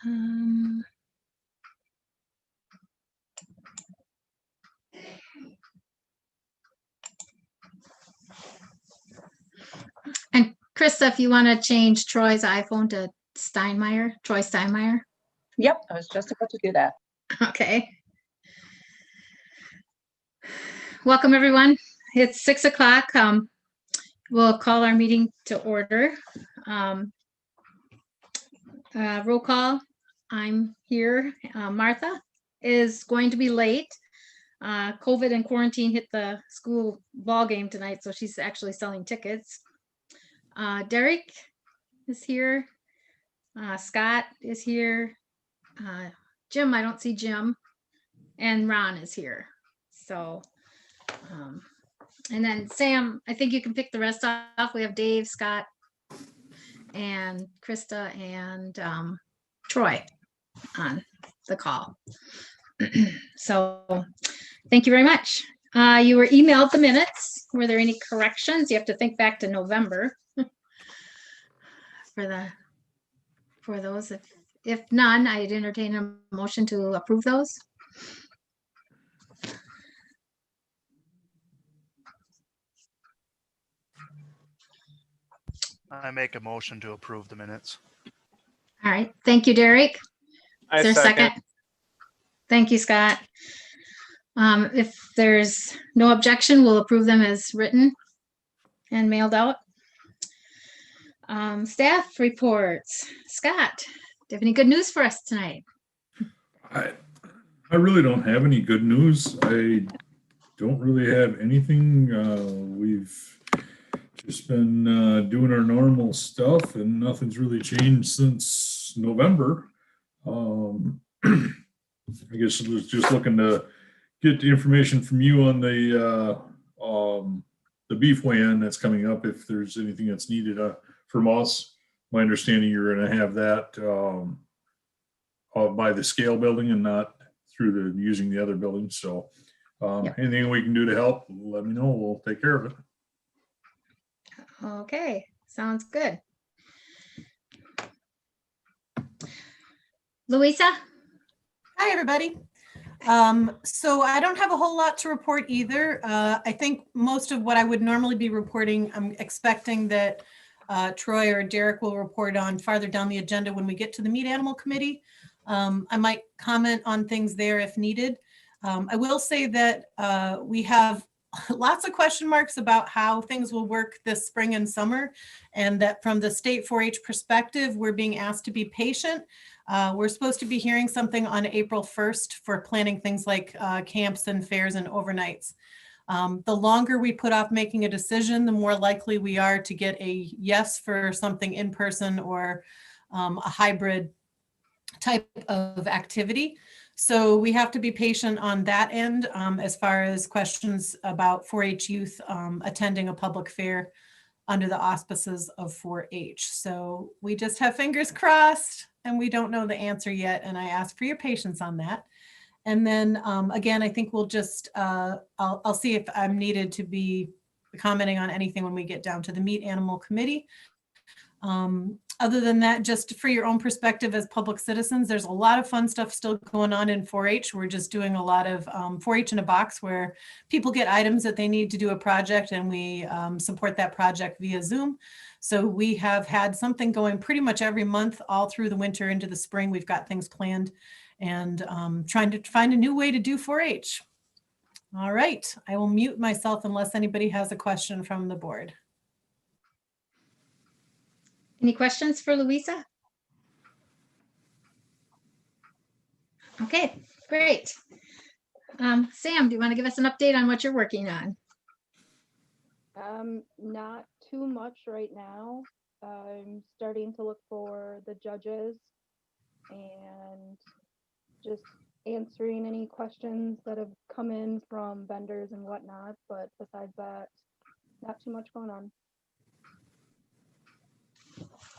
Um, and Krista, if you want to change Troy's iPhone to Troy Steinmeier. Yep, I was just about to do that. Okay. Welcome, everyone. It's 6 o'clock. We'll call our meeting to order. Roll call. I'm here. Martha is going to be late. COVID and quarantine hit the school ball game tonight, so she's actually selling tickets. Derek is here. Scott is here. Jim, I don't see Jim. And Ron is here. So, and then Sam, I think you can pick the rest off. We have Dave, Scott, and Krista, and Troy on the call. So thank you very much. You were emailed the minutes. Were there any corrections? You have to think back to November for those. If none, I'd entertain a motion to approve those. I make a motion to approve the minutes. All right. Thank you, Derek. Is there a second? Thank you, Scott. If there's no objection, we'll approve them as written and mailed out. Staff reports. Scott, do you have any good news for us tonight? I really don't have any good news. I don't really have anything. We've just been doing our normal stuff, and nothing's really changed since November. I guess I was just looking to get the information from you on the beef weigh-in that's coming up, if there's anything that's needed from us. My understanding, you're going to have that by the scale building and not through using the other building. So Yep. Anything we can do to help, let me know. We'll take care of it. Okay, sounds good. Louisa? Hi, everybody. So I don't have a whole lot to report either. I think most of what I would normally be reporting, I'm expecting that Troy or Derek will report on farther down the agenda when we get to the Meat Animal Committee. I might comment on things there if needed. I will say that we have lots of question marks about how things will work this spring and summer, and that from the state 4-H perspective, we're being asked to be patient. We're supposed to be hearing something on April 1st for planning things like camps and fairs and overnights. The longer we put off making a decision, the more likely we are to get a yes for something in person or a hybrid type of activity. So we have to be patient on that end as far as questions about 4-H youth attending a public fair under the auspices of 4-H. So we just have fingers crossed and we don't know the answer yet. And I ask for your patience on that. And then again, I think we'll just, I'll see if I'm needed to be commenting on anything when we get down to the Meat Animal Committee. Other than that, just for your own perspective as public citizens, there's a lot of fun stuff still going on in 4-H. We're just doing a lot of 4-H in a box where people get items that they need to do a project, and we support that project via Zoom. So we have had something going pretty much every month all through the winter into the spring. We've got things planned and trying to find a new way to do 4-H. All right, I will mute myself unless anybody has a question from the board. Any questions for Louisa? Okay, great. Sam, do you want to give us an update on what you're working on? Not too much right now. I'm starting to look for the judges and just answering any questions that have come in from vendors and whatnot. But besides that, not too much going on.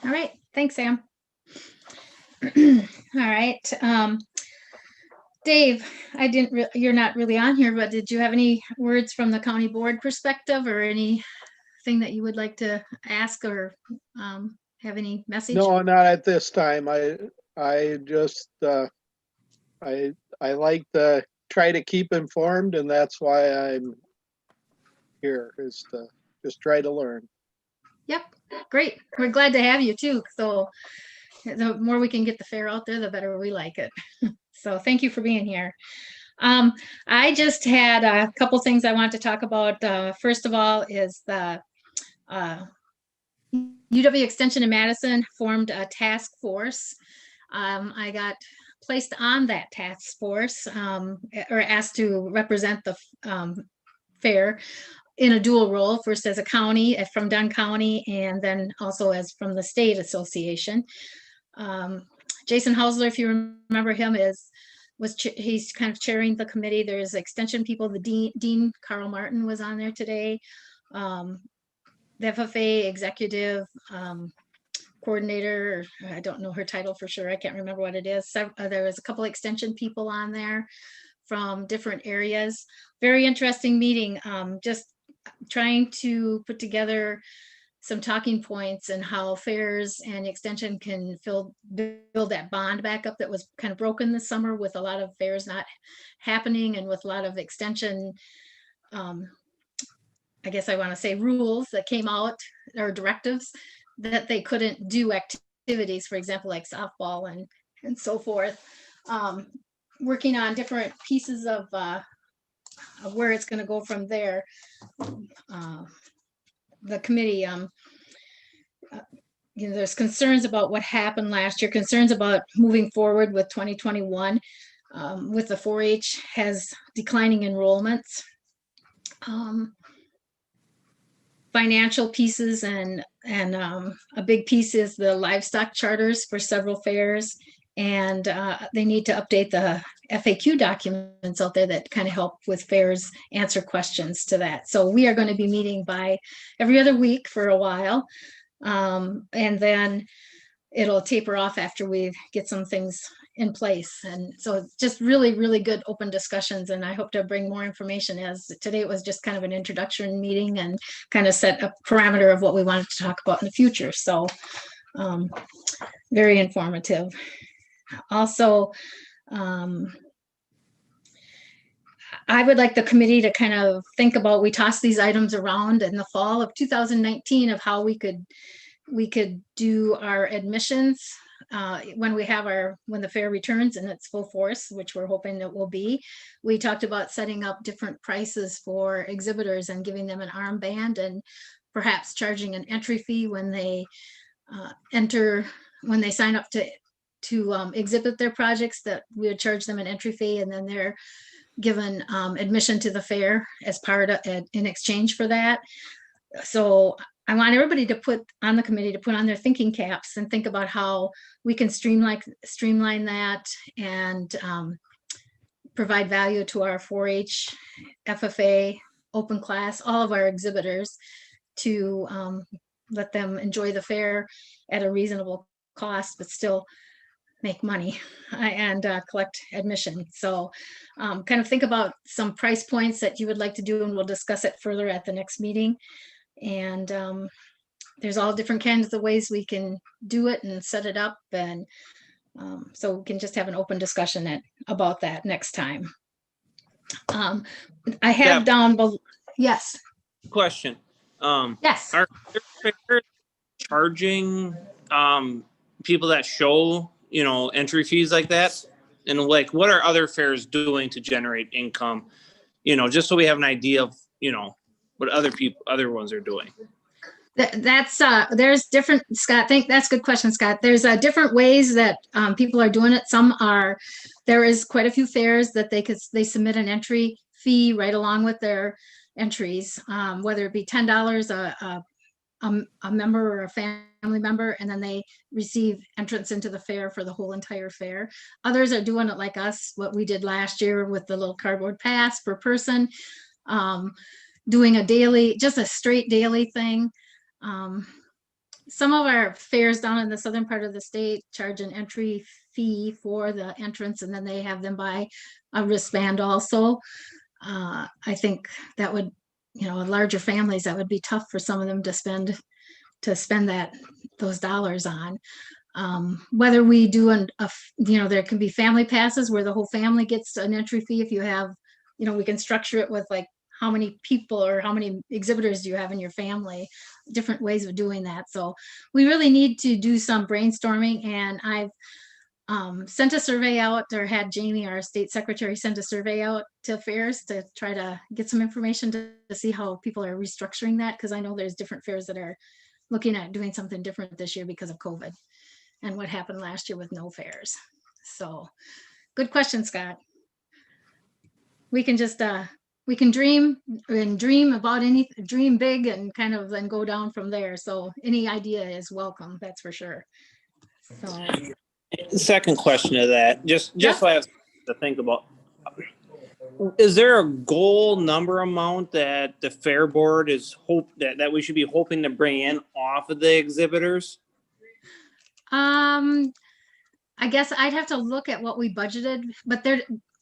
All right, thanks, Sam. All right, Dave, you're not really on here, but did you have any words from the county board perspective or anything that you would like to ask or have any message? No, not at this time. I just, I like to try to keep informed, and that's why I'm here, is to just try to learn. Yep, great. We're glad to have you too. So the more we can get the fair out there, the better we like it. So thank you for being here. I just had a couple things I want to talk about. First of all is the UW Extension in Madison formed a task force. I got placed on that task force, or asked to represent the fair in a dual role, first as a county from Dunn County, and then also as from the state association. Jason Hausler, if you remember him, he's kind of chairing the committee. There's extension people. The Dean Carl Martin was on there today. The FFA executive coordinator, I don't know her title for sure. I can't remember what it is. There was a couple extension people on there from different areas. Very interesting meeting. Just trying to put together some talking points and how fairs and extension can build that bond back up that was kind of broken this summer with a lot of fairs not happening, and with a lot of extension, I guess I want to say rules that came out, or directives that they couldn't do activities, for example, like softball and so forth. Working on different pieces of where it's going to go from there. The committee, there's concerns about what happened last year, concerns about moving forward with 2021 with the 4-H has declining enrollments. Financial pieces and a big piece is the livestock charters for several fairs, and they need to update the FAQ documents out there that kind of help with fairs answer questions to that. So we are going to be meeting by every other week for a while, and then it'll taper off after we get some things in place. And so it's just really, really good open discussions, and I hope to bring more information, as today it was just kind of an introduction meeting and kind of set a parameter of what we wanted to talk about in the future. So very informative. Also, I would like the committee to kind of think about, we tossed these items around in the fall of 2019 of how we could do our admissions when the fair returns in its full force, which we're hoping it will be. We talked about setting up different prices for exhibitors and giving them an armband, and perhaps charging an entry fee when they sign up to exhibit their projects, that we would charge them an entry fee, and then they're given admission to the fair as part of in exchange for that. So I want everybody to put on the committee to put on their thinking caps and think about how we can streamline that and provide value to our 4-H, FFA, open class, all of our exhibitors, to let them enjoy the fair at a reasonable cost, but still make money and collect admission. So kind of think about some price points that you would like to do, and we'll discuss it further at the next meeting. And there's all different kinds of ways we can do it and set it up, and so we can just have an open discussion about that next time. I have down below. Yes. Question. Yes. Are fairs charging people that show, entry fees like that? And like, what are other fairs doing to generate income? Just so we have an idea of, what other ones are doing. There's different, Scott, that's a good question, Scott. There's different ways that people are doing it. There is quite a few fairs that they submit an entry fee right along with their entries, whether it be $10 a member or a family member, and then they receive entrance into the fair for the whole entire fair. Others are doing it like us, what we did last year with the little cardboard pass per person, doing just a straight daily thing. Some of our fairs down in the southern part of the state charge an entry fee for the entrance, and then they have them buy a wristband also. I think that would, larger families, that would be tough for some of them to spend those dollars on. Whether we do there can be family passes where the whole family gets an entry fee. If you have, we can structure it with like how many people or how many exhibitors do you have in your family, different ways of doing that. So we really need to do some brainstorming, and I've sent a survey out, or had Jamie, our state secretary, send a survey out to fairs to try to get some information to see how people are restructuring that, because I know there's different fairs that are looking at doing something different this year because of COVID and what happened last year with no fairs. So good question, Scott. We can just we can dream about dream big and kind of then go down from there. So any idea is welcome, that's for sure. So Second question to that, just so I have to think about. Is there a goal number amount that the fair board is that we should be hoping to bring in off of the exhibitors? I guess I'd have to look at what we budgeted, but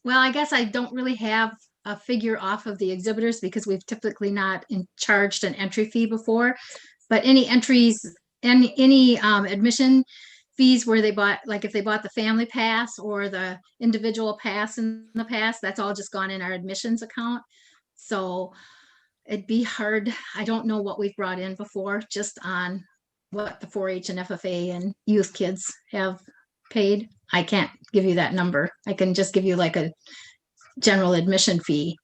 I guess I don't really have a figure off of the exhibitors because we've typically not charged an entry fee before. But any entries, any admission fees where they bought, like if they bought the family pass or the individual pass in the past, that's all just gone in our admissions account. So it'd be hard. I don't know what we've brought in before, just on what the 4-H and FFA and youth kids have paid. I can't give you that number. I can just give you like a general admission fee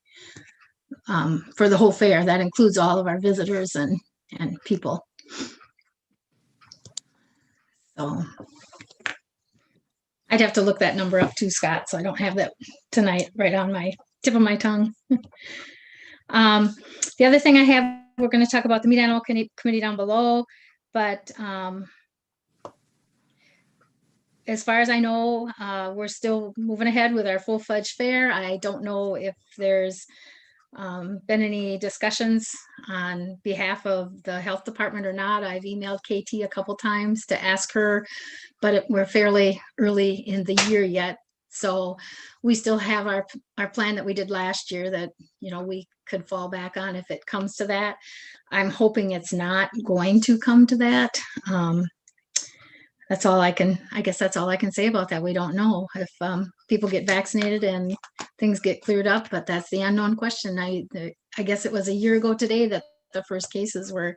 for the whole fair. That includes all of our visitors and people. So I'd have to look that number up too, Scott. So I don't have that tonight right on my tip of my tongue. The other thing I have, we're going to talk about the meat animal committee down below, but as far as I know, we're still moving ahead with our full-fledged fair. I don't know if there's been any discussions on behalf of the health department or not. I've emailed KT a couple times to ask her, but we're fairly early in the year yet. So we still have our plan that we did last year that, we could fall back on if it comes to that. I'm hoping it's not going to come to that. That's all I guess that's all I can say about that. We don't know if people get vaccinated and things get cleared up, but that's the unknown question. I guess it was a year ago today that the first cases were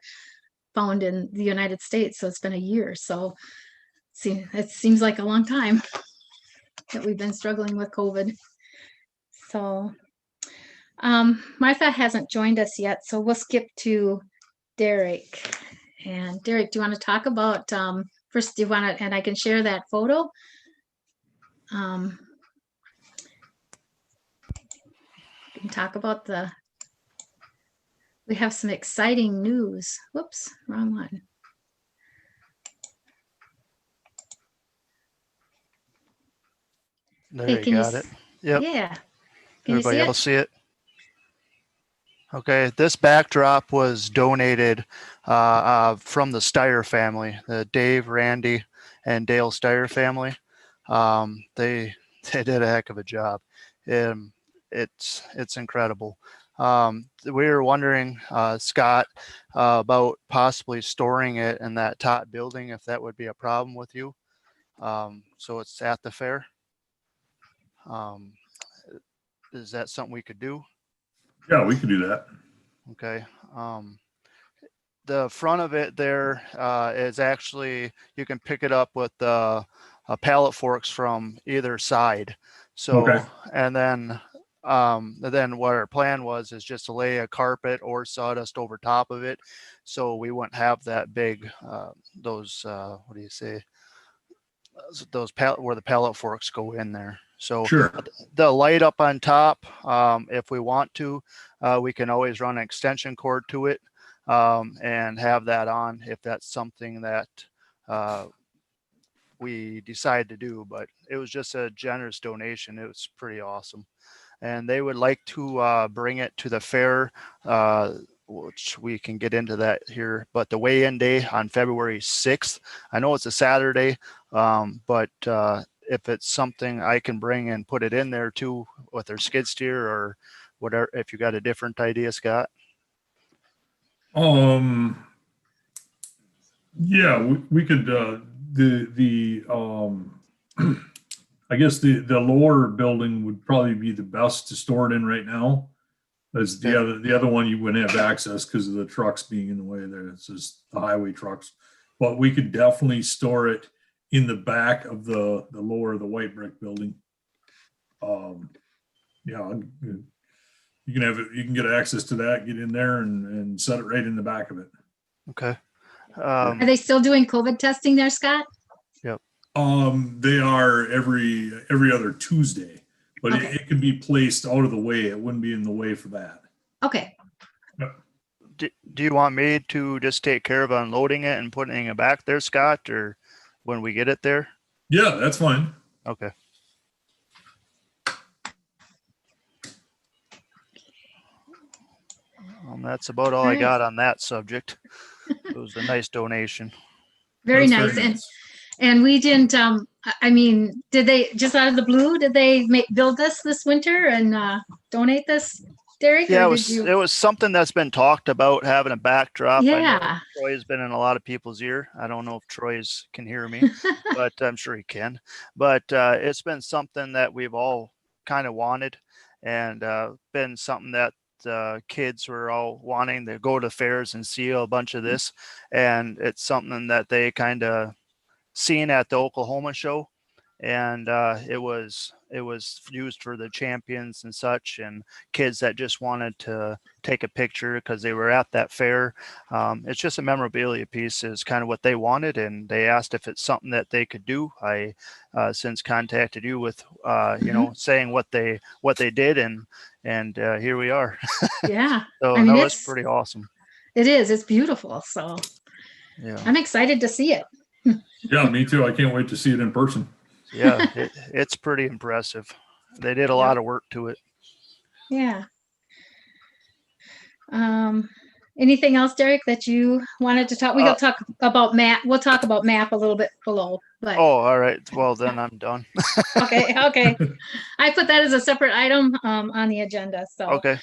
found in the United States. So it's been a year. So it seems like a long time that we've been struggling with COVID. So Martha hasn't joined us yet, so we'll skip to Derek. And Derek, do you want to talk about first, do you want to, and I can share that photo. We can talk about we have some exciting news. Whoops, wrong one. There Hey, you can got it. Yep. Yeah. Can Everybody you see else see it? Okay, this backdrop was donated from the Steyer family, the Dave, Randy, and Dale Steyer family. They did a heck of a job. It's incredible. We were wondering, Scott, about possibly storing it in that top building, if that would be a problem with you. So it's at the fair. Is that something we could do? Yeah, we could do that. Okay. The front of it there is actually, you can pick it up with pallet forks from either side. So, Okay. and then what our plan was is just to lay a carpet or sawdust over top of it. So we wouldn't have that big, those, what do you say? Those where the pallet forks go in there. So Sure. the light up on top, if we want to, we can always run an extension cord to it and have that on if that's something that we decide to do. But it was just a generous donation. It was pretty awesome. And they would like to bring it to the fair, which we can get into that here. But the weigh-in day on February 6th, I know it's a Saturday, but if it's something I can bring and put it in there too with their skid steer or whatever, if you got a different idea, Scott. Yeah, we could I guess the lower building would probably be the best to store it in right now. As the other one, you wouldn't have access because of the trucks being in the way there. It's just the highway trucks. But we could definitely store it in the back of the white brick building. Yeah, you can have it, you can get access to that, get in there and set it right in the back of it. Okay. Are they still doing COVID testing there, Scott? They are every other Tuesday, but Okay. it can be placed out of the way. It wouldn't be in the way for that. Okay, Do you want me to just take care of unloading it and putting it back there, Scott, or when we get it there? Yeah, that's fine. Okay. That's about all I Alright. got on that subject. It was a nice donation. very That's nice. And we didn't, I mean, did they, just out of the blue, did they build this winter and donate this, Derek? Yeah, or it did you? was something that's been talked about, having a backdrop. I know Yeah. Troy has been in a lot of people's ear. I don't know if Troy's can hear me, but I'm sure he can. But it's been something that we've all kind of wanted, and been something that kids were all wanting to go to fairs and see a bunch of this. And it's something that they kind of seen at the Oklahoma show. And it was used for the champions and such, and kids that just wanted to take a picture because they were at that fair. It's just a memorabilia piece is kind of what they wanted, and they asked if it's something that they could do. I since contacted you with you know, saying what they did, and here we are. Yeah, So I mean, no, it's pretty awesome. it's beautiful. So Yeah, I'm excited to see it. Yeah, me too. I can't wait to see it in person. yeah, it's pretty impressive. They did a lot of work to it. Yeah. Anything else, Derek, that you wanted to talk? We'll talk about map. We'll talk about map a little bit below, but. Oh, all right. Well, then I'm done. Okay. I put that as a separate item on the agenda. So, Okay.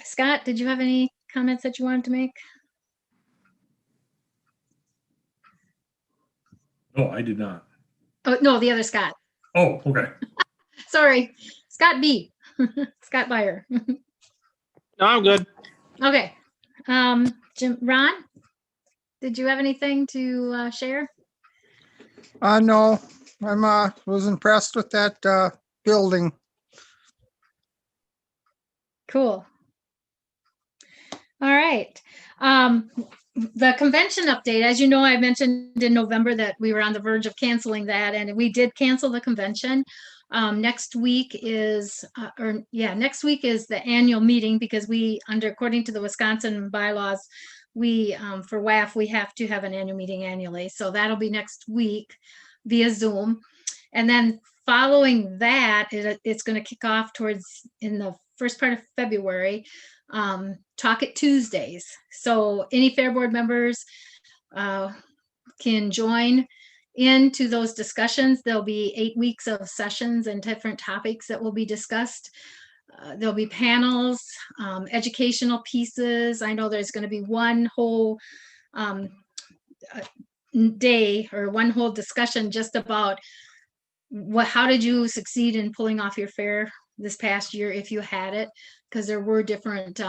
Scott, did you have any comments that you wanted to make? No, I did not. Oh, no, the other Scott. Oh, okay. Sorry, Scott B. Scott Byer. No, I'm good. Okay. Ron, did you have anything to share? No, I'm was impressed with that building. Cool. All right. The convention update, as you know, I mentioned in November that we were on the verge of canceling that, and we did cancel the convention. Next week is, next week is the annual meeting, because according to the Wisconsin bylaws, we, for WAF, we have to have an annual meeting annually. So that'll be next week via Zoom. And then following that, it's going to kick off in the first part of February, Talk It Tuesdays. So any Fair Board members can join into those discussions. There'll be 8 weeks of sessions and different topics that will be discussed. There'll be panels, educational pieces. I know there's going to be one whole day or one whole discussion just about how did you succeed in pulling off your fair this past year, if you had it, because there were different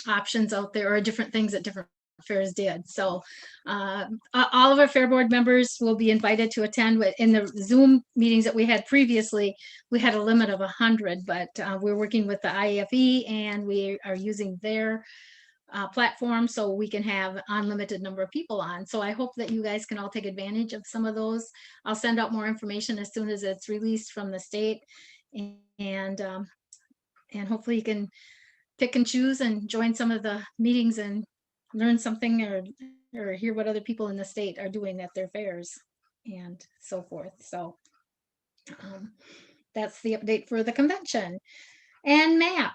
options out there, or different things that different fairs did. So all of our Fair Board members will be invited to attend. In the Zoom meetings that we had previously, we had a limit of 100, but we're working with the IAFE, and we are using their platform, so we can have unlimited number of people on. So I hope that you guys can all take advantage of some of those. I'll send out more information as soon as it's released from the state, and hopefully you can pick and choose and join some of the meetings and learn something, or hear what other people in the state are doing at their fairs and so forth. So that's the update for the convention. And MAP.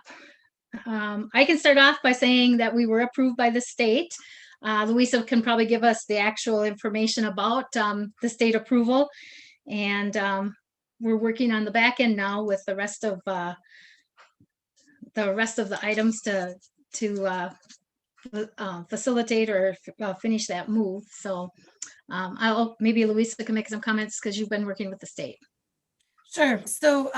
I can start off by saying that we were approved by the state. Louisa can probably give us the actual information about the state approval. And we're working on the back end now with the rest of the items to facilitate or finish that move. So Maybe Louisa can make some comments because you've been working with the state. Sure. So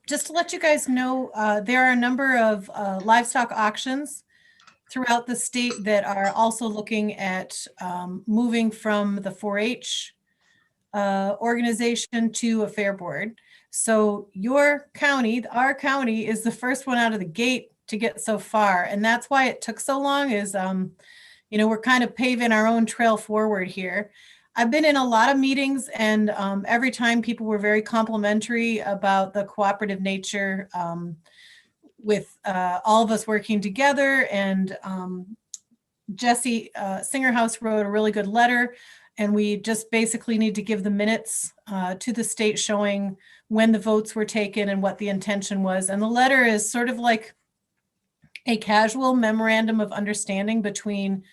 just to let you guys know, there are a number of livestock auctions throughout the state that are also looking at moving from the 4-H organization to a fair board. So your county, our county, is the first one out of the gate to get so far. And that's why it took so long is, we're kind of paving our own trail forward here. I've been in a lot of meetings, and every time people were very complimentary about the cooperative nature with all of us working together. And Jesse Singerhouse wrote a really good letter, and we just basically need to give the minutes to the state showing when the votes were taken and what the intention was. And the letter is sort of like a casual memorandum of understanding between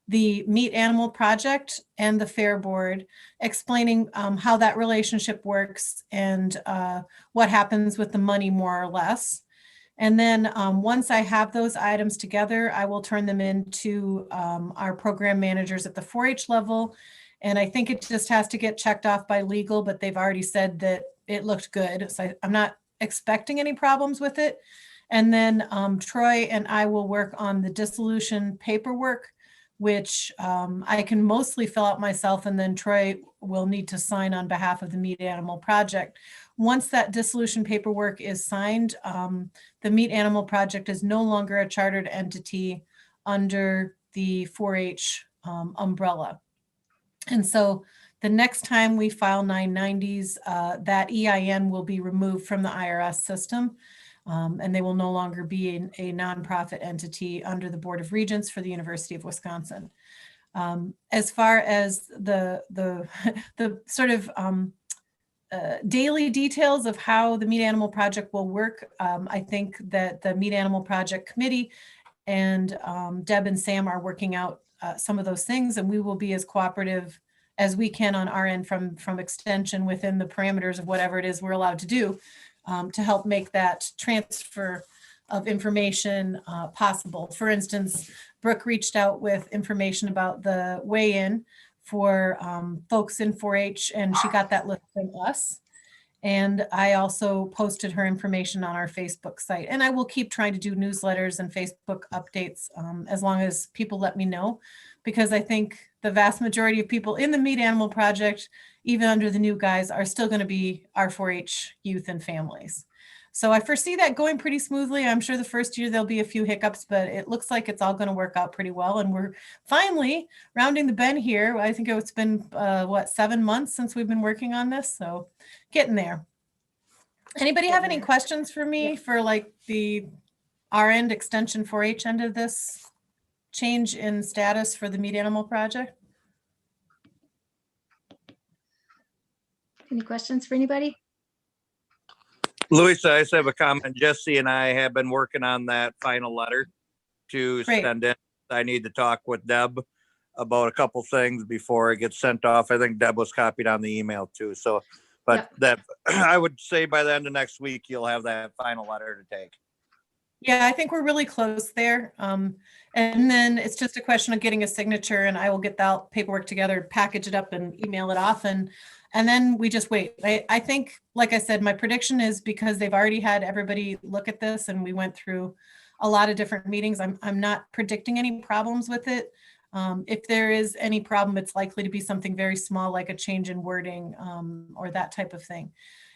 the Meat Animal Project and the Fair Board, explaining how that relationship works and what happens with the money, more or less. And then once I have those items together, I will turn them into our program managers at the 4-H level. And I think it just has to get checked off by legal, but they've already said that it looked good. So I'm not expecting any problems with it. And then Troy and I will work on the dissolution paperwork, which I can mostly fill out myself, and then Troy will need to sign on behalf of the Meat Animal Project. Once that dissolution paperwork is signed, the Meat Animal Project is no longer a chartered entity under the 4-H umbrella. And so the next time we file 990s, that EIN will be removed from the IRS system. And they will no longer be a nonprofit entity under the Board of Regents for the University of Wisconsin. As far as the sort of daily details of how the Meat Animal Project will work, I think that the Meat Animal Project Committee and Deb and Sam are working out some of those things, and we will be as cooperative as we can on our end from extension within the parameters of whatever it is we're allowed to do. To help make that transfer of information possible. For instance, Brooke reached out with information about the weigh-in for folks in 4-H, and she got that list from us. And I also posted her information on our Facebook site. And I will keep trying to do newsletters and Facebook updates as long as people let me know, because I think the vast majority of people in the Meat Animal Project, even under the new guys, are still going to be our 4-H youth and families. So I foresee that going pretty smoothly. I'm sure the first year there'll be a few hiccups, but it looks like it's all going to work out pretty well. And we're finally rounding the bend here. I think it's been, 7 months since we've been working on this. So getting there. Anybody have any questions for me for like our end extension 4-H end of this change in status for the Meat Animal Project? Any questions for anybody? Louisa, I just have a comment. Jesse and I have been working on that final letter to Great. send in. I need to talk with Deb about a couple things before it gets sent off. I think Deb was copied on the email too. So, but that I would say by the end of next week, you'll have that final letter to take. Yeah, I think we're really close there. And then it's just a question of getting a signature, and I will get that paperwork together, package it up and email it off. And then we just wait. I think, like I said, my prediction is because they've already had everybody look at this and we went through a lot of different meetings. I'm not predicting any problems with it. If there is any problem, it's likely to be something very small, like a change in wording or that type of thing.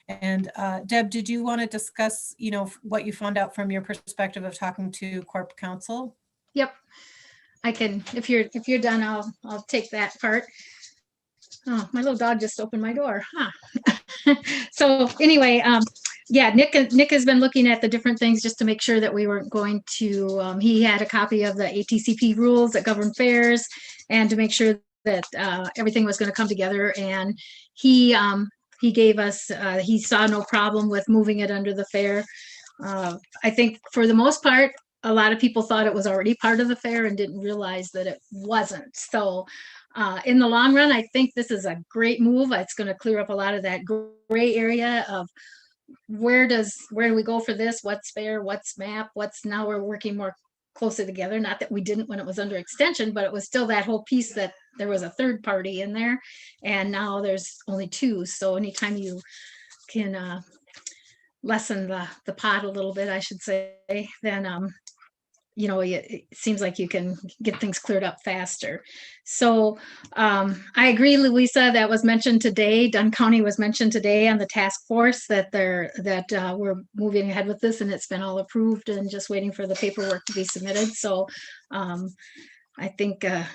And Deb, did you want to discuss, what you found out from your perspective of talking to Corp Counsel? Yep, I can. If you're done, I'll take that part. Oh, my little dog just opened my door, huh? So anyway, yeah, Nick has been looking at the different things just to make sure that we weren't going to, he had a copy of the ATCP rules that govern fairs, and to make sure that everything was going to come together. And he gave us, he saw no problem with moving it under the fair. I think for the most part, a lot of people thought it was already part of the fair and didn't realize that it wasn't. So in the long run, I think this is a great move. It's going to clear up a lot of that gray area of where do we go for this? What's fair? What's MAP? Now we're working more closely together. Not that we didn't when it was under extension, but it was still that whole piece that there was a third party in there, and now there's only two. So anytime you can lessen the pot a little bit, I should say, then it seems like you can get things cleared up faster. So I agree, Louisa, that was mentioned today. Dunn County was mentioned today on the task force that we're moving ahead with this, and it's been all approved and just waiting for the paperwork to be submitted. So I think the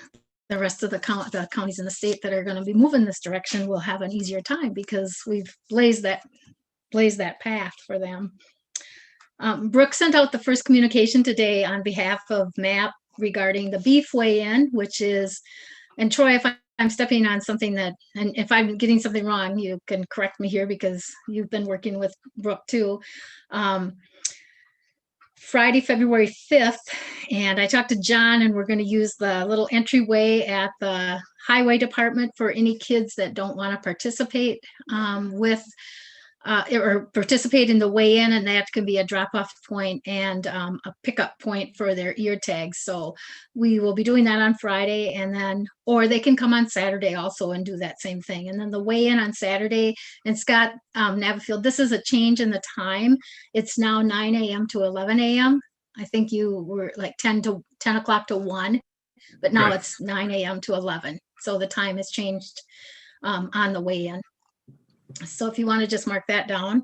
rest of the counties in the state that are going to be moving this direction will have an easier time because we've blazed that path for them. Brooke sent out the first communication today on behalf of MAP regarding the beef weigh-in, which is, and Troy, if I'm stepping on something and if I'm getting something wrong, you can correct me here because you've been working with Brooke too. Friday, February 5th, and I talked to John, and we're going to use the little entryway at the highway department for any kids that don't want to participate or participate in the weigh-in, and that can be a drop-off point and a pickup point for their ear tags. So we will be doing that on Friday, and then, or they can come on Saturday also and do that same thing. And then the weigh-in on Saturday, and Scott Navafield, this is a change in the time. It's now 9 a.m. to 11 a.m. I think you were like 10 o'clock to 1, but now it's 9 a.m. to 11. So the time has changed on the weigh-in. So if you want to just mark that down.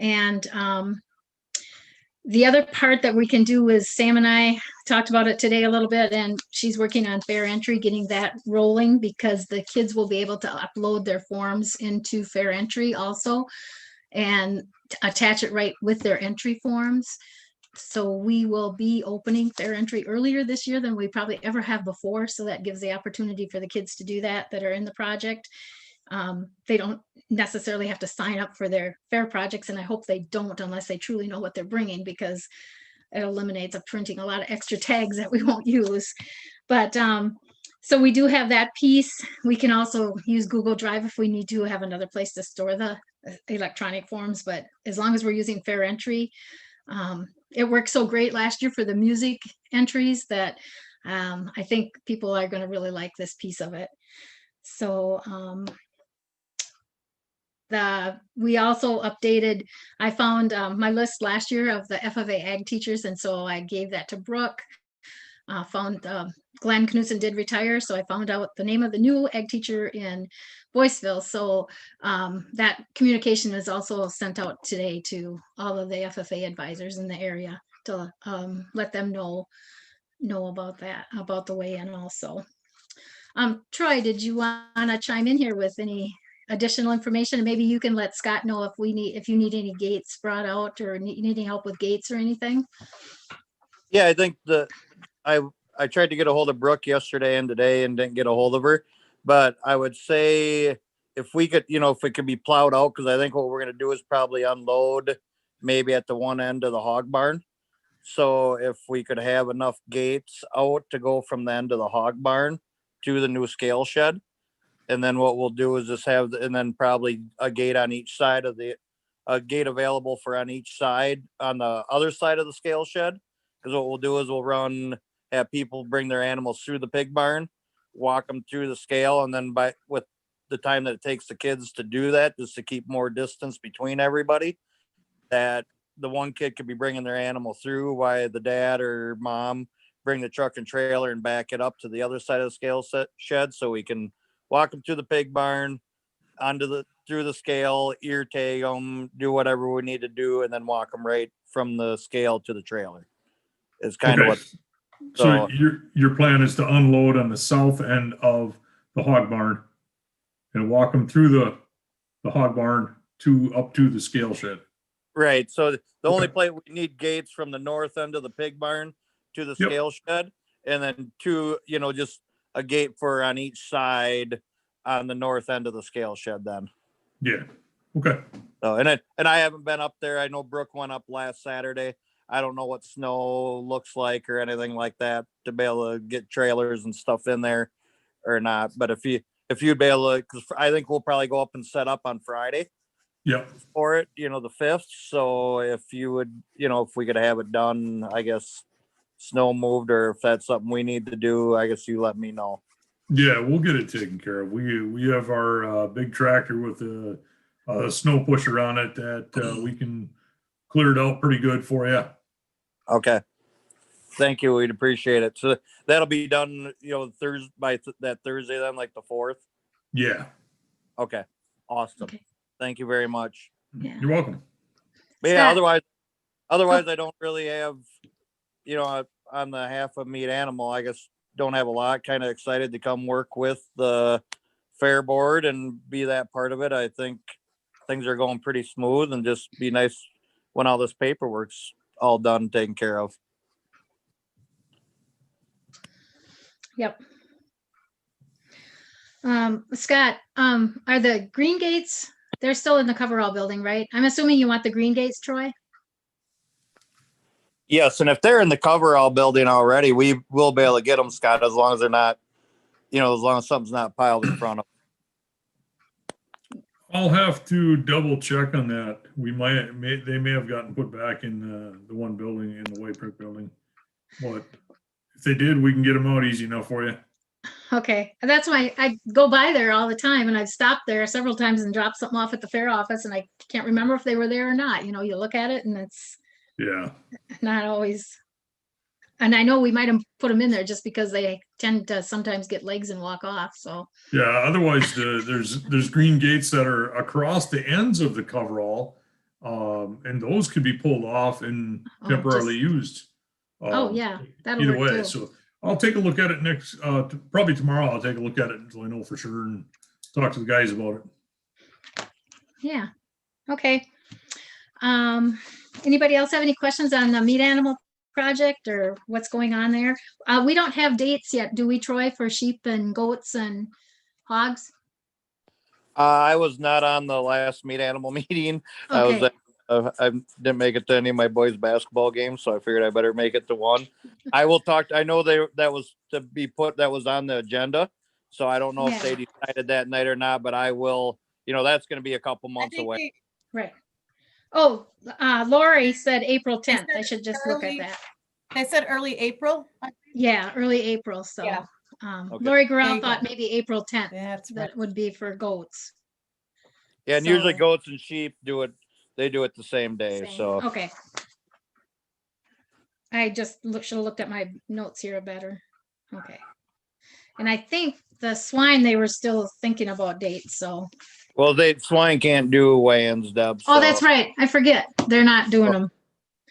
And the other part that we can do is Sam and I talked about it today a little bit, and she's working on Fair Entry, getting that rolling because the kids will be able to upload their forms into Fair Entry also and attach it right with their entry forms. So we will be opening Fair Entry earlier this year than we probably ever have before. So that gives the opportunity for the kids to do that are in the project. They don't necessarily have to sign up for their fair projects, and I hope they don't unless they truly know what they're bringing, because it eliminates printing a lot of extra tags that we won't use. But so we do have that piece. We can also use Google Drive if we need to have another place to store the electronic forms, but as long as we're using Fair Entry, it worked so great last year for the music entries that I think people are going to really like this piece of it. So we also updated, I found my list last year of the FFA ag teachers, and so I gave that to Brooke. Found Glenn Knudsen did retire, so I found out the name of the new ag teacher in Boyceville. So that communication is also sent out today to all of the FFA advisors in the area to let them know about that, about the weigh-in also. Troy, did you want to chime in here with any additional information? And maybe you can let Scott know if you need any gates brought out or need any help with gates or anything. Yeah, I think I tried to get a hold of Brooke yesterday and today and didn't get a hold of her, but I would say if we could, if it could be plowed out, because I think what we're going to do is probably unload maybe at the one end of the hog barn. So if we could have enough gates out to go from the end of the hog barn to the new scale shed. And then what we'll do is just and then probably a gate on each side of a gate available for on each side on the other side of the scale shed. Because what we'll do is we'll have people bring their animals through the pig barn, walk them through the scale. And then with the time that it takes the kids to do that, just to keep more distance between everybody, that the one kid could be bringing their animal through while the dad or mom bring the truck and trailer and back it up to the other side of the scale shed, so we can walk them through the pig barn, through the scale, ear tag them, do whatever we need to do, and then walk them right from the scale to the trailer. It's kind of what. So your plan is to unload on the south end of the hog barn and walk them through the hog barn up to the scale shed. Right. So the only place we need gates from the north end of the pig barn to the scale shed, and then just a gate for on each side on the north end of the scale shed then. Yeah. Okay. So, and I haven't been up there. I know Brooke went up last Saturday. I don't know what snow looks like or anything like that to be able to get trailers and stuff in there or not. But if you'd be able to, because I think we'll probably go up and set up on Friday. Yep. For it, the 5th. So if you would, if we could have it done, I guess snow moved, or if that's something we need to do, I guess you let me know. Yeah, we'll get it taken care of. We have our big tractor with a snow pusher on it that we can clear it out pretty good for you. Okay. Thank you. We'd appreciate it. So that'll be done, Thursday that Thursday then, like the 4th. Yeah, Okay. Awesome. Okay. Thank you very much. Yeah. you're welcome. But yeah, Scott. otherwise I don't really have, on the half of meat animal, I guess don't have a lot. Kind of excited to come work with the fair board and be that part of it. I think things are going pretty smooth and just be nice when all this paperwork's all done and taken care of. Yep. Scott, are the green gates, they're still in the coverall building, right? I'm assuming you want the green gates, Troy? Yes, and if they're in the coverall building already, we will be able to get them, Scott, as long as they're not, as long as something's not piled in front of them. I'll have to double check on that. They may have gotten put back in the one building in the White Brick building. But if they did, we can get them out easy enough for you. Okay, and that's why I go by there all the time, and I've stopped there several times and dropped something off at the fair office, and I can't remember if they were there or not. You look at it and it's Yeah. not always. And I know we might have put them in there just because they tend to sometimes get legs and walk off, so. Yeah, otherwise there's green gates that are across the ends of the coverall, and those could be pulled off and Oh, temporarily used. Oh, yeah, that'll Either work way, too. so I'll take a look at it next, probably tomorrow. I'll take a look at it until I know for sure and talk to the guys about it. Yeah, okay. Anybody else have any questions on the meat animal project or what's going on there? We don't have dates yet, do we, Troy, for sheep and goats and hogs? I was not on the last meat animal meeting. Okay, I didn't make it to any of my boys' basketball games, so I figured I better make it to one. I will talk. I know that was to be put. That was on the agenda, so I don't know if they decided that night or not. But I will. That's going to be a couple months away. right. Oh, Lori said April 10th. I should just look at that. They said early April. Yeah, early April, so. Yeah. Okay. Lori There Garrell you thought go. maybe April 10th. That's right. That would be for goats. Yeah, and usually So- goats and sheep do it. They do it the same day. Same. So Okay. I just should have looked at my notes here better. Okay. And I think the swine, they were still thinking about dates, so. well, swine can't do weigh-ins, Deb. Oh, so- that's right. I forget. They're not doing them.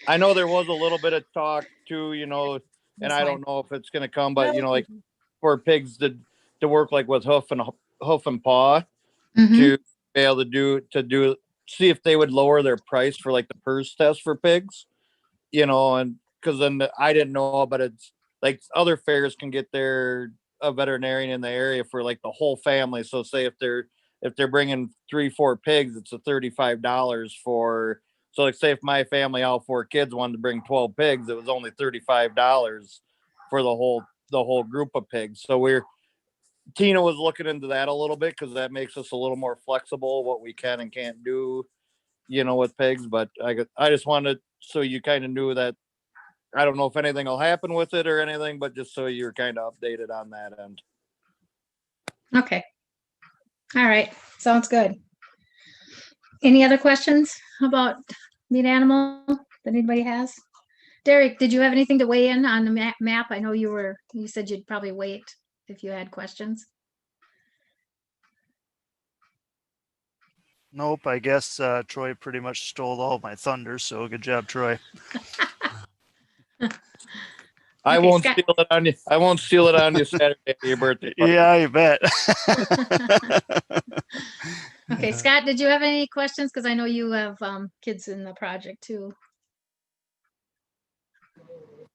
I know there was a little bit of talk too, and I don't know if it's going to come, but like for pigs to work like with hoof and paw Mhm. to be able to see if they would lower their price for like the PRRS test for pigs, and because then I didn't know, but it's like other fairs can get a veterinarian in the area for like the whole family. So say if they're bringing 3-4 pigs, it's a $35 for. So like say if my family, all 4 kids wanted to bring 12 pigs, it was only $35 for the whole group of pigs. So Tina was looking into that a little bit because that makes us a little more flexible what we can and can't do, with pigs. But I just wanted so you kind of knew that. I don't know if anything will happen with it or anything, but just so you're kind of updated on that end. Okay. All right. Sounds good. Any other questions about meat animal that anybody has? Derek, did you have anything to weigh in on the map? I know you said you'd probably wait if you had questions. Nope, I guess Troy pretty much stole all my thunder, so good job, Troy. I Okay, won't Scott. steal it on you. I won't steal it on you Saturday for your birthday party. Yeah, you bet. Okay, Scott, did you have any questions? Because I know you have kids in the project too.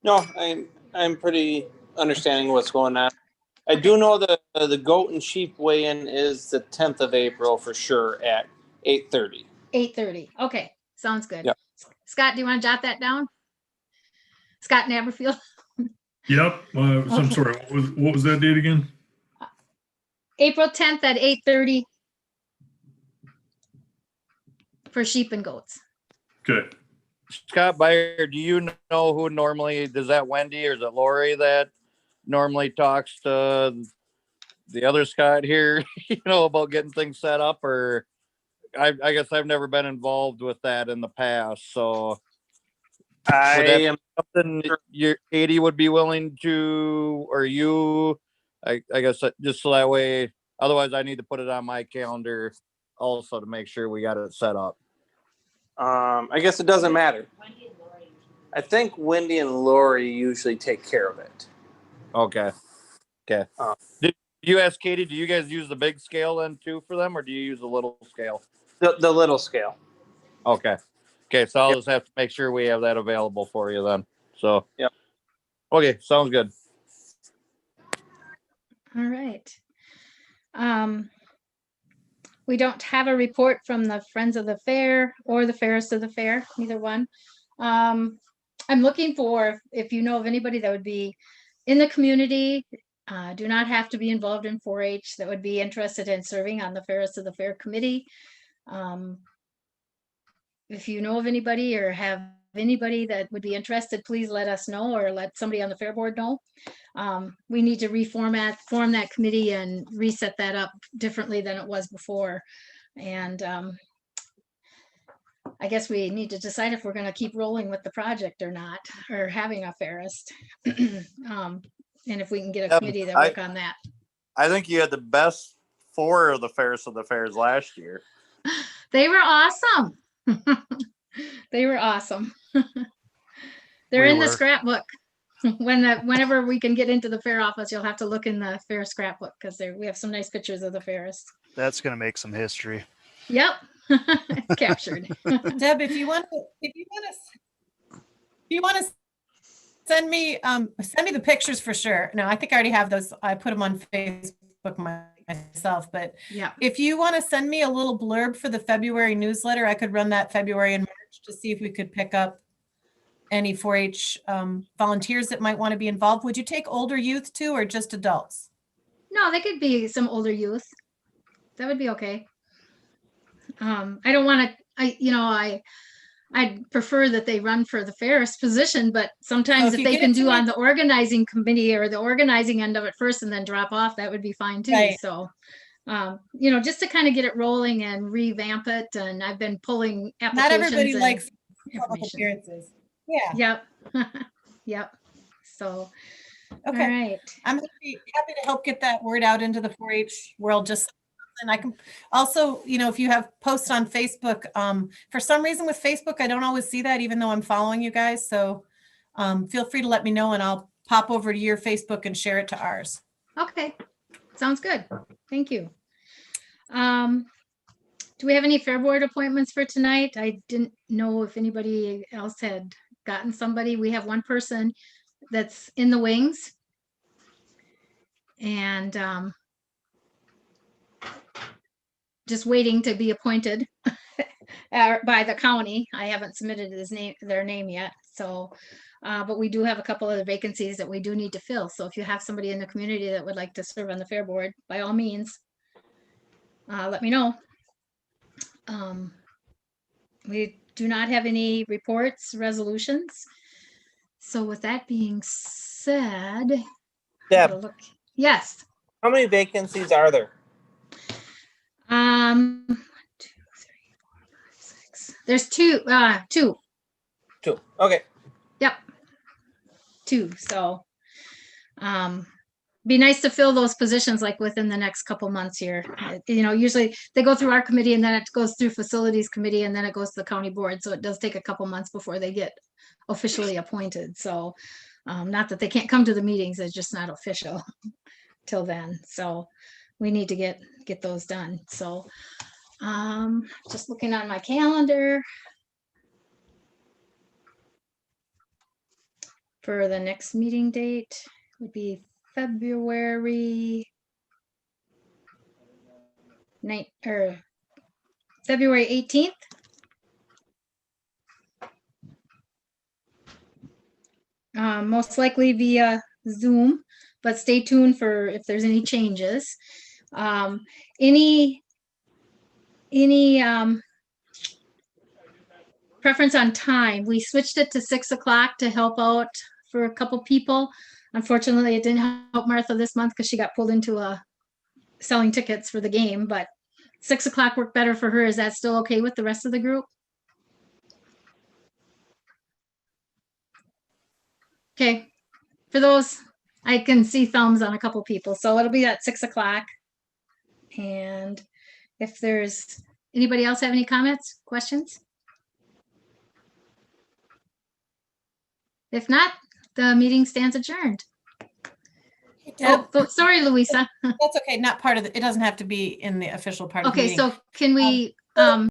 No, I'm pretty understanding what's going on. I do know that the goat and sheep weigh-in is the 10th of April for sure at 8:30. 8:30. Okay, sounds good. Yep. Scott, do you want to jot that down? Scott Naberfield. Yep. So I'm Okay. sorry. What was that date again? April 10th at 8:30 for sheep and goats. Okay. Scott Beyer, do you know who normally, is that Wendy or is it Lori that normally talks to the other Scott here, about getting things set up, or I guess I've never been involved with that in the past. So I would that am be something Katie would be willing to, or you, I guess just so that way, otherwise I need to put it on my calendar also to make sure we got it set up. I guess it doesn't matter. I think Wendy and Lori usually take care of it. Okay. Okay. Uh, Did you ask Katie, do you guys use the big scale then too for them, or do you use the little scale? the little scale. Okay. Okay. So I'll Yep. just have to make sure we have that available for you then. So, Yep. Okay. Sounds good. All right. We don't have a report from the Friends of the Fair or the Fairest of the Fair, neither one. I'm looking for, if you know of anybody that would be in the community, do not have to be involved in 4-H, that would be interested in serving on the Fairest of the Fair committee. If you know of anybody or have anybody that would be interested, please let us know or let somebody on the Fair Board know. We need to form that committee and reset that up differently than it was before. And I guess we need to decide if we're going to keep rolling with the project or not, or having a Fairest. And if we can get a committee that work on that. I think you had the best 4 of the Fairest of the Fairs last year. They were awesome. They were awesome. They're We in the were. scrapbook. Whenever we can get into the fair office, you'll have to look in the fair scrapbook because we have some nice pictures of the Fairest. That's going to make some history. Yep. It's captured. Deb, if you want to send me the pictures for sure. No, I think I already have those. I put them on Facebook myself, but Yeah. if you want to send me a little blurb for the February newsletter, I could run that February and March to see if we could pick up any 4-H volunteers that might want to be involved. Would you take older youth too, or just adults? No, they could be some older youth. That would be okay. I don't want to, I'd prefer that they run for the Fairest position, but sometimes if if you they get can it to do me- on the organizing committee or the organizing end of it first and then drop off, that would be fine too. Right. So, just to kind of get it rolling and revamp it. And I've been pulling Not applications. everybody and likes public information. appearances. Yeah. Yep. Yep. So, Okay. all right. I'm happy to help get that word out into the 4-H world. And I can also, if you have posts on Facebook, for some reason with Facebook, I don't always see that, even though I'm following you guys. So feel free to let me know and I'll pop over to your Facebook and share it to ours. Okay. Sounds good. Thank you. Do we have any Fair Board appointments for tonight? I didn't know if anybody else had gotten somebody. We have one person that's in the wings. And just waiting to be appointed by the county. I haven't submitted their name yet. So, but we do have a couple of vacancies that we do need to fill. So if you have somebody in the community that would like to serve on the Fair Board, by all means, let me know. We do not have any reports, resolutions. So with that being said, Deb, yes. how many vacancies are there? 1, 2, 3, 4, 5, 6. There's two. Two. Okay. Yep. 2. So, be nice to fill those positions like within the next couple months here. Usually they go through our committee and then it goes through facilities committee and then it goes to the county board. So it does take a couple months before they get officially appointed. So, not that they can't come to the meetings, it's just not official till then. So we need to get those done. So, just looking on my calendar for the next meeting date would be February 18th. Most likely via Zoom, but stay tuned for if there's any changes. Any preference on time? We switched it to 6 o'clock to help out for a couple people. Unfortunately, it didn't help Martha this month because she got pulled into a selling tickets for the game, but 6 o'clock worked better for her. Is that still okay with the rest of the group? Okay, for those, I can see thumbs on a couple people, so it'll be at 6 o'clock. And if there's, anybody else have any comments, questions? If not, the meeting stands adjourned. Deb, Oh, sorry, Louisa. that's okay, not part of the, it doesn't have to be in the official part of the Okay, meeting. so can we,